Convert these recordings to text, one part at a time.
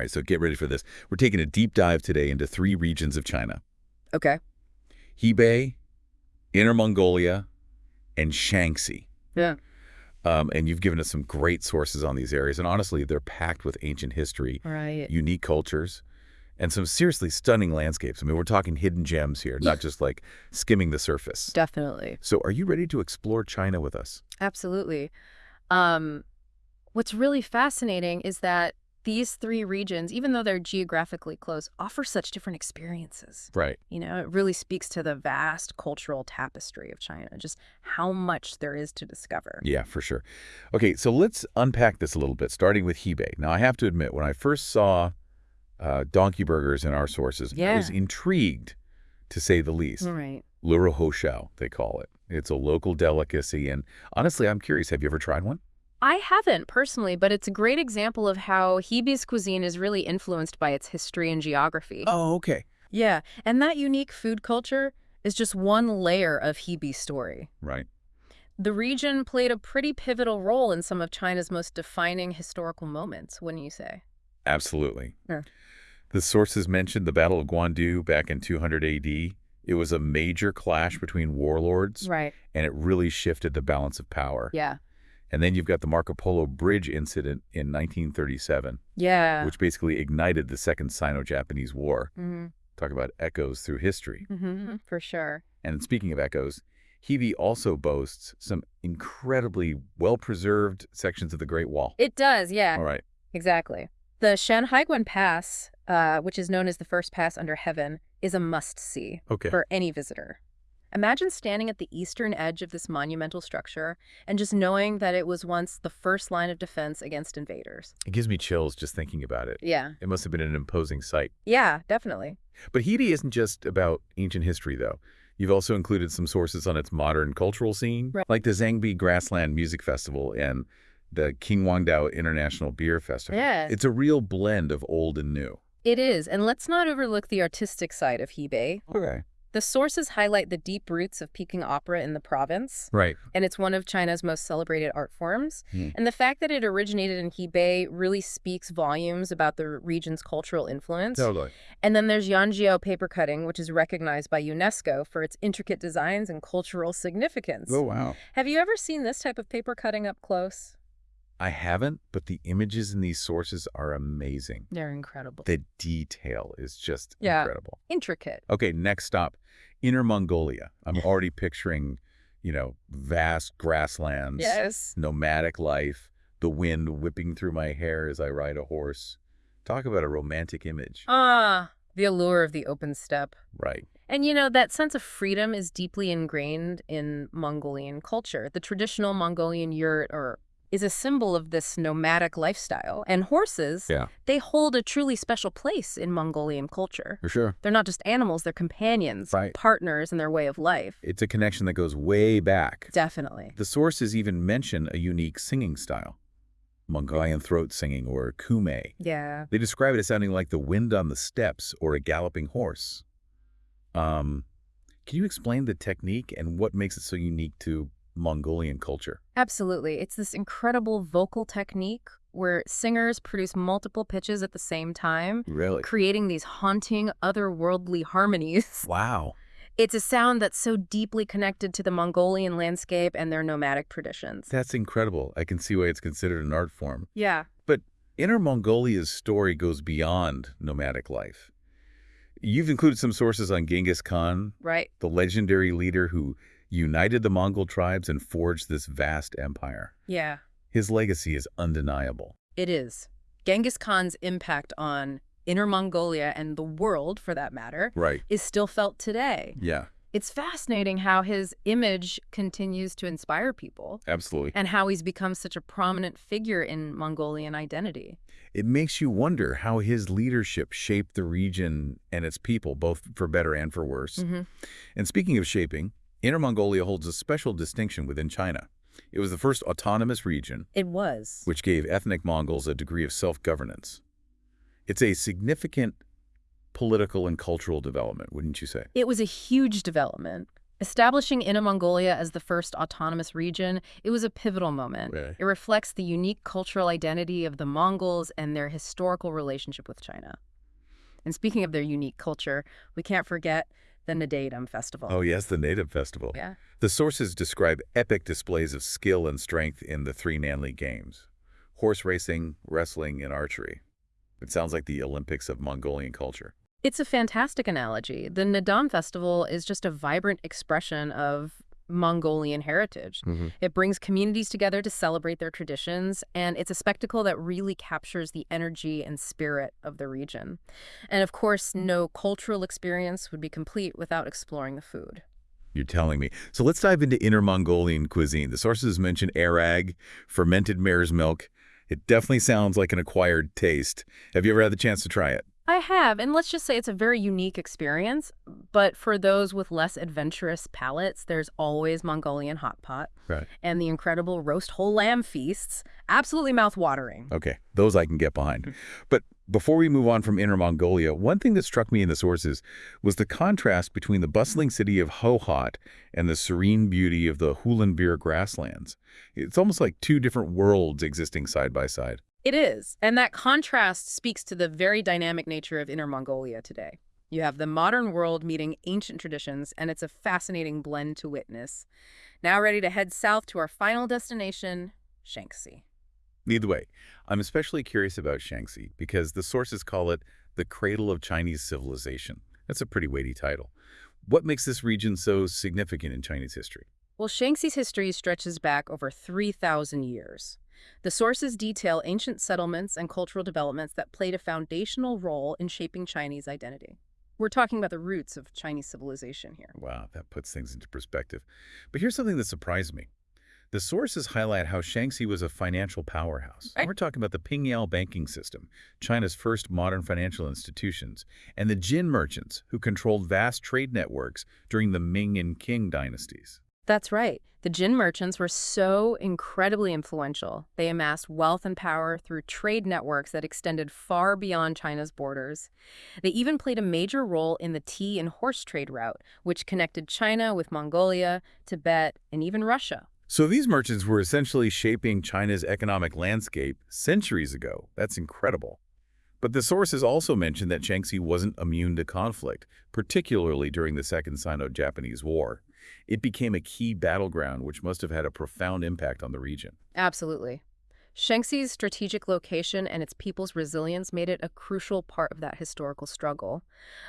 right, so get ready for this. We're taking a deep dive today into 3 regions of China: Okay. Hebei, Inner Mongolia, and Shaanxi. Yeah. And you've given us some great sources on these areas, and honestly, they're packed with ancient history, Right. unique cultures, and some seriously stunning landscapes. I mean, we're talking hidden gems here, not just like skimming the surface. Definitely. So are you ready to explore China with us? Absolutely. Um, what's really fascinating is that these 3 regions, even though they're geographically close, offer such different experiences. Right. It really speaks to the vast cultural tapestry of China, just how much there is to discover. Yeah, for sure. Okay, so let's unpack this a little bit, starting with Hebei. Now, I have to admit, when I first saw donkey burgers in our sources, I was Yeah. intrigued, to say the least. Right. Luro Hoshao, they call it. It's a local delicacy, and honestly, I'm curious, have you ever tried one? I haven't personally, but it's a great example of how Hebei's cuisine is really influenced by its history and geography. Oh, okay. Yeah, and that unique food culture is just one layer of Hebei's story. Right. The region played a pretty pivotal role in some of China's most defining historical moments, wouldn't you say? Absolutely. Yeah. The sources mentioned the Battle of Guandu back in 200 AD. It was a major clash between warlords, Right. and it really shifted the balance of power. Yeah. And then you've got the Marco Polo Bridge incident in 1937, Yeah. which basically ignited the Second Sino-Japanese War. Mm-hmm. Talk about echoes through history. Mm-hmm. For sure. And speaking of echoes, Hebei also boasts some incredibly well-preserved sections of the Great Wall. It does, yeah. All right. Exactly. The Shanhaiguan Pass, which is known as the first pass under heaven, is a must-see Okay. for any visitor. Imagine standing at the eastern edge of this monumental structure and just knowing that it was once the first line of defense against invaders. It gives me chills just thinking about it. Yeah. It must have been an imposing sight. Yeah, definitely. But Hebei isn't just about ancient history, though. You've also included some sources on its modern cultural scene, Right. like the Zhangbi Grassland Music Festival and the Qinhuangdao International Beer Festival. Yeah. It's a real blend of old and new. It is, and let's not overlook the artistic side of Hebei. Okay. The sources highlight the deep roots of Peking opera in the province, Right. and it's one of China's most celebrated art forms. Hmm. And the fact that it originated in Hebei really speaks volumes about the region's cultural influence. Totally. And then there's Yanjiao paper cutting, which is recognized by UNESCO for its intricate designs and cultural significance. Oh, wow. Have you ever seen this type of paper cutting up close? I haven't, but the images in these sources are amazing. They're incredible. The detail is just Yeah. incredible. Intricate. Okay, next stop, Inner Mongolia. I'm already picturing, vast grasslands, Yes. nomadic life, the wind whipping through my hair as I ride a horse. Talk about a romantic image. The allure of the open steppe. Right. And that sense of freedom is deeply ingrained in Mongolian culture. The traditional Mongolian yurt is a symbol of this nomadic lifestyle. And horses, Yeah. they hold a truly special place in Mongolian culture. For sure. They're not just animals, they're companions, Right. partners in their way of life. It's a connection that goes way back. Definitely. The sources even mention a unique singing style, Mongolian throat singing or kume. Yeah. They describe it as sounding like the wind on the steppes or a galloping horse. Can you explain the technique and what makes it so unique to Mongolian culture? Absolutely. It's this incredible vocal technique where singers produce multiple pitches at the same time, Really? creating these haunting, otherworldly harmonies. Wow. It's a sound that's so deeply connected to the Mongolian landscape and their nomadic traditions. That's incredible. I can see why it's considered an art form. Yeah. But Inner Mongolia's story goes beyond nomadic life. You've included some sources on Genghis Khan, Right. the legendary leader who united the Mongol tribes and forged this vast empire. Yeah. His legacy is undeniable. It is. Genghis Khan's impact on Inner Mongolia and the world, for that matter, Right. is still felt today. Yeah, It's fascinating how his image continues to inspire people absolutely. and how he's become such a prominent figure in Mongolian identity. It makes you wonder how his leadership shaped the region and its people, both for better and for worse. Mm-hmm. And speaking of shaping, Inner Mongolia holds a special distinction within China. It was the first autonomous region, It was. which gave ethnic Mongols a degree of self-governance. It's a significant political and cultural development, wouldn't you say? It was a huge development. Establishing Inner Mongolia as the first autonomous region, it was a pivotal moment. Right. It reflects the unique cultural identity of the Mongols and their historical relationship with China. And speaking of their unique culture, we can't forget the Nadatum Festival. Oh, yes, the Native Festival. Yeah. The sources describe epic displays of skill and strength in the three Nanli Games: horse racing, wrestling, and archery. It sounds like the Olympics of Mongolian culture. It's a fantastic analogy. The Nadam Festival is just a vibrant expression of Mongolian heritage. It brings communities together to celebrate their traditions, and it's a spectacle that really captures the energy and spirit of the region. And of course, no cultural experience would be complete without exploring the food. You're telling me. So let's dive into Inner Mongolian cuisine. The sources mention arag, fermented mare's milk. It definitely sounds like an acquired taste. Have you ever had the chance to try it? I have, and let's just say it's a very unique experience, but for those with less adventurous palates, there's always Mongolian hot pot Right. and the incredible roast whole lamb feasts. Absolutely mouth-watering. Okay, those I can get behind. But before we move on from Inner Mongolia, one thing that struck me in the sources was the contrast between the bustling city of Hohhot and the serene beauty of the Hulenbeer grasslands. It's almost like two different worlds existing side by side. It is, and that contrast speaks to the very dynamic nature of Inner Mongolia today. You have the modern world meeting ancient traditions, and it's a fascinating blend to witness. Now ready to head south to our final destination, Shaanxi. Either way, I'm especially curious about Shaanxi because the sources call it the cradle of Chinese civilization. That's a pretty weighty title. What makes this region so significant in Chinese history? Well, Shaanxi's history stretches back over 3,000 years. The sources detail ancient settlements and cultural developments that played a foundational role in shaping Chinese identity. We're talking about the roots of Chinese civilization here. Wow, that puts things into perspective. But here's something that surprised me. The sources highlight how Shaanxi was a financial powerhouse. Right. We're talking about the Pingyao banking system, China's first modern financial institutions, and the Jin merchants who controlled vast trade networks during the Ming and Qing dynasties. That's right. The Jin merchants were so incredibly influential. They amassed wealth and power through trade networks that extended far beyond China's borders. They even played a major role in the tea and horse trade route, which connected China with Mongolia, Tibet, and even Russia. So these merchants were essentially shaping China's economic landscape centuries ago. That's incredible. But the sources also mentioned that Shaanxi wasn't immune to conflict, particularly during the Second Sino-Japanese War. It became a key battleground, which must have had a profound impact on the region. Absolutely. Shaanxi's strategic location and its people's resilience made it a crucial part of that historical struggle.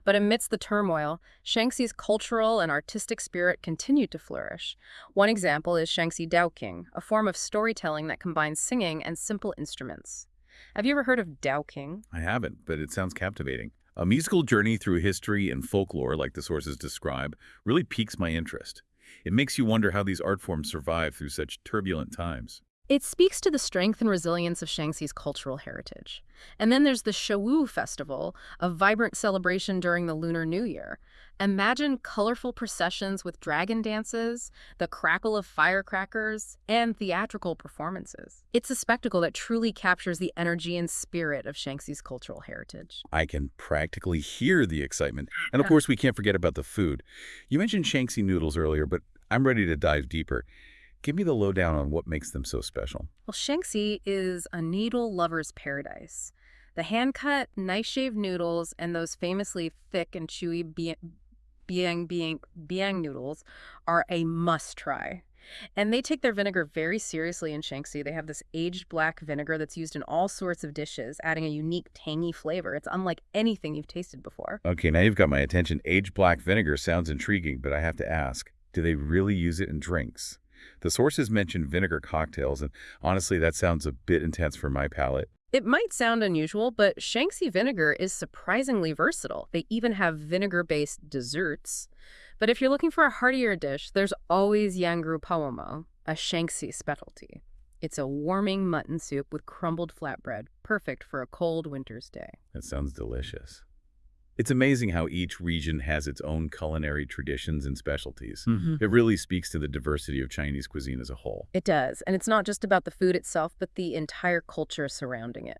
But amidst the turmoil, Shaanxi's cultural and artistic spirit continued to flourish. One example is Shaanxi Daoqing, a form of storytelling that combines singing and simple instruments. Have you ever heard of Daoqing? I haven't, but it sounds captivating. A musical journey through history and folklore, like the sources describe, really piques my interest. It makes you wonder how these art forms survive through such turbulent times. It speaks to the strength and resilience of Shaanxi's cultural heritage. And then there's the Showu Festival, a vibrant celebration during the Lunar New Year. Imagine colorful processions with dragon dances, the crackle of firecrackers, and theatrical performances. It's a spectacle that truly captures the energy and spirit of Shaanxi's cultural heritage. I can practically hear the excitement. And of course, we can't forget about the food. You mentioned Shaanxi noodles earlier, but I'm ready to dive deeper. Give me the lowdown on what makes them so special. Well, Shaanxi is a noodle lover's paradise. The hand-cut, knife-shaved noodles and those famously thick and chewy biang noodles are a must-try. And they take their vinegar very seriously in Shaanxi. They have this aged black vinegar that's used in all sorts of dishes, adding a unique tangy flavor. It's unlike anything you've tasted before. Okay, now you've got my attention. Aged black vinegar sounds intriguing, but I have to ask, do they really use it in drinks? The sources mention vinegar cocktails, and honestly, that sounds a bit intense for my palate. It might sound unusual, but Shaanxi vinegar is surprisingly versatile. They even have vinegar-based desserts. But if you're looking for a heartier dish, there's always Yangru Paomo, a Shaanxi specialty. It's a warming mutton soup with crumbled flatbread, perfect for a cold winter's day. That sounds delicious. It's amazing how each region has its own culinary traditions and specialties. It really speaks to the diversity of Chinese cuisine as a whole. It does, and it's not just about the food itself, but the entire culture surrounding it.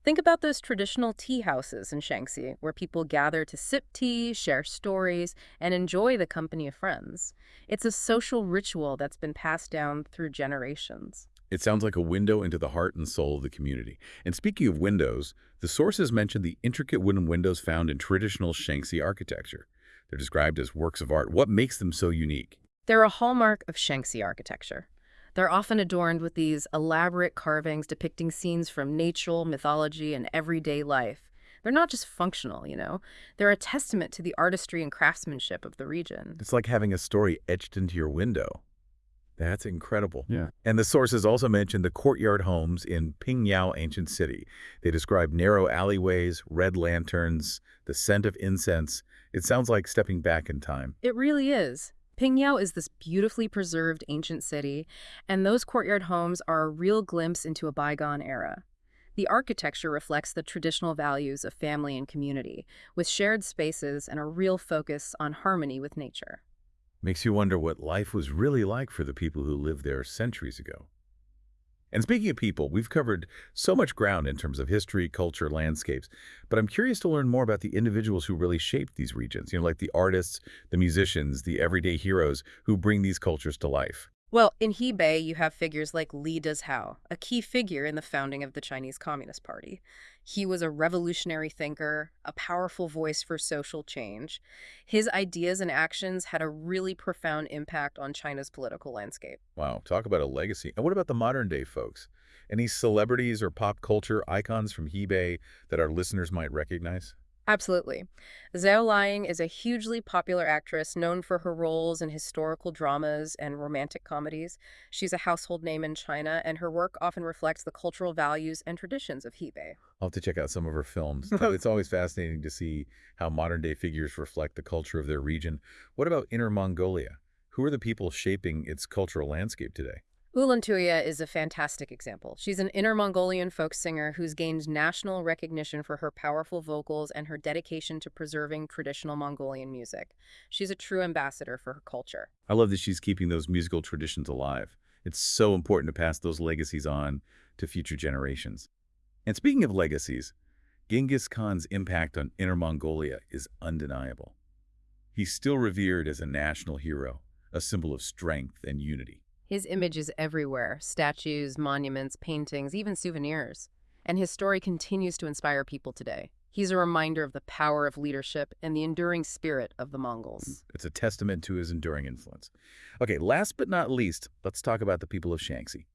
Think about those traditional tea houses in Shaanxi, where people gather to sip tea, share stories, and enjoy the company of friends. It's a social ritual that's been passed down through generations. It sounds like a window into the heart and soul of the community. And speaking of windows, the sources mention the intricate wooden windows found in traditional Shaanxi architecture. They're described as works of art. What makes them so unique? They're a hallmark of Shaanxi architecture. They're often adorned with these elaborate carvings depicting scenes from nature, mythology, and everyday life. They're not just functional. They're a testament to the artistry and craftsmanship of the region. It's like having a story etched into your window. That's incredible. Yeah. And the sources also mention the courtyard homes in Pingyao ancient city. They describe narrow alleyways, red lanterns, the scent of incense. It sounds like stepping back in time. It really is. Pingyao is this beautifully preserved ancient city, and those courtyard homes are a real glimpse into a bygone era. The architecture reflects the traditional values of family and community, with shared spaces and a real focus on harmony with nature. Makes you wonder what life was really like for the people who lived there centuries ago. And speaking of people, we've covered so much ground in terms of history, culture, landscapes, but I'm curious to learn more about the individuals who really shaped these regions, like the artists, the musicians, the everyday heroes who bring these cultures to life. Well, in Hebei, you have figures like Li Dezhao, a key figure in the founding of the Chinese Communist Party. He was a revolutionary thinker, a powerful voice for social change. His ideas and actions had a really profound impact on China's political landscape. Wow, talk about a legacy. And what about the modern day folks? Any celebrities or pop culture icons from Hebei that our listeners might recognize? Absolutely. Zhao Liang is a hugely popular actress known for her roles in historical dramas and romantic comedies. She's a household name in China, and her work often reflects the cultural values and traditions of Hebei. I'll have to check out some of her films. It's always fascinating to see how modern-day figures reflect the culture of their region. What about Inner Mongolia? Who are the people shaping its cultural landscape today? Ulantuya is a fantastic example. She's an Inner Mongolian folk singer who's gained national recognition for her powerful vocals and her dedication to preserving traditional Mongolian music. She's a true ambassador for her culture. I love that she's keeping those musical traditions alive. It's so important to pass those legacies on to future generations. And speaking of legacies, Genghis Khan's impact on Inner Mongolia is undeniable. He's still revered as a national hero, a symbol of strength and unity. His image is everywhere: statues, monuments, paintings, even souvenirs. And his story continues to inspire people today. He's a reminder of the power of leadership and the enduring spirit of the Mongols. It's a testament to his enduring influence. Okay, last but not least, let's talk about the people of Shaanxi,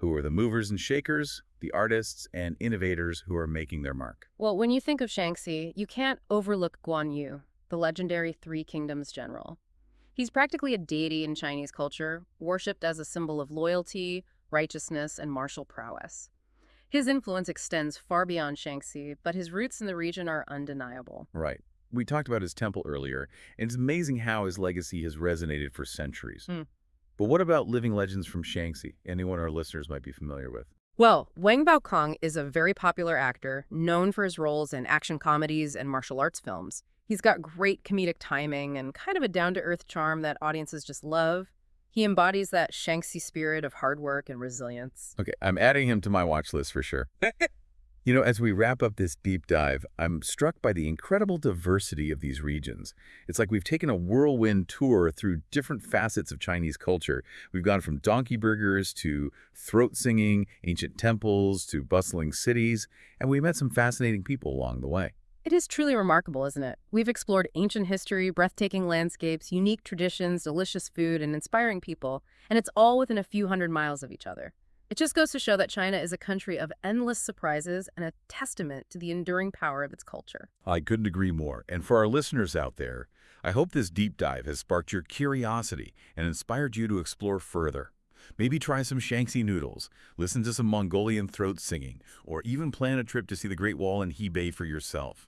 who are the movers and shakers, the artists and innovators who are making their mark. Well, when you think of Shaanxi, you can't overlook Guan Yu, the legendary Three Kingdoms general. He's practically a deity in Chinese culture, worshipped as a symbol of loyalty, righteousness, and martial prowess. His influence extends far beyond Shaanxi, but his roots in the region are undeniable. Right. We talked about his temple earlier, and it's amazing how his legacy has resonated for centuries. But what about living legends from Shaanxi, anyone our listeners might be familiar with? Well, Wang Baokong is a very popular actor, known for his roles in action comedies and martial arts films. He's got great comedic timing and kind of a down-to-earth charm that audiences just love. He embodies that Shaanxi spirit of hard work and resilience. Okay, I'm adding him to my watch list for sure. As we wrap up this deep dive, I'm struck by the incredible diversity of these regions. It's like we've taken a whirlwind tour through different facets of Chinese culture. We've gone from donkey burgers to throat singing, ancient temples to bustling cities, and we met some fascinating people along the way. It is truly remarkable, isn't it? We've explored ancient history, breathtaking landscapes, unique traditions, delicious food, and inspiring people, and it's all within a few hundred miles of each other. It just goes to show that China is a country of endless surprises and a testament to the enduring power of its culture. I couldn't agree more. And for our listeners out there, I hope this deep dive has sparked your curiosity and inspired you to explore further. Maybe try some Shaanxi noodles, listen to some Mongolian throat singing, or even plan a trip to see the Great Wall in Hebei for yourself.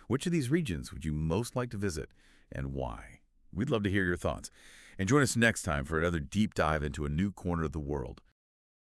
Which of these regions would you most like to visit, and why? We'd love to hear your thoughts. And join us next time for another deep dive into a new corner of the world.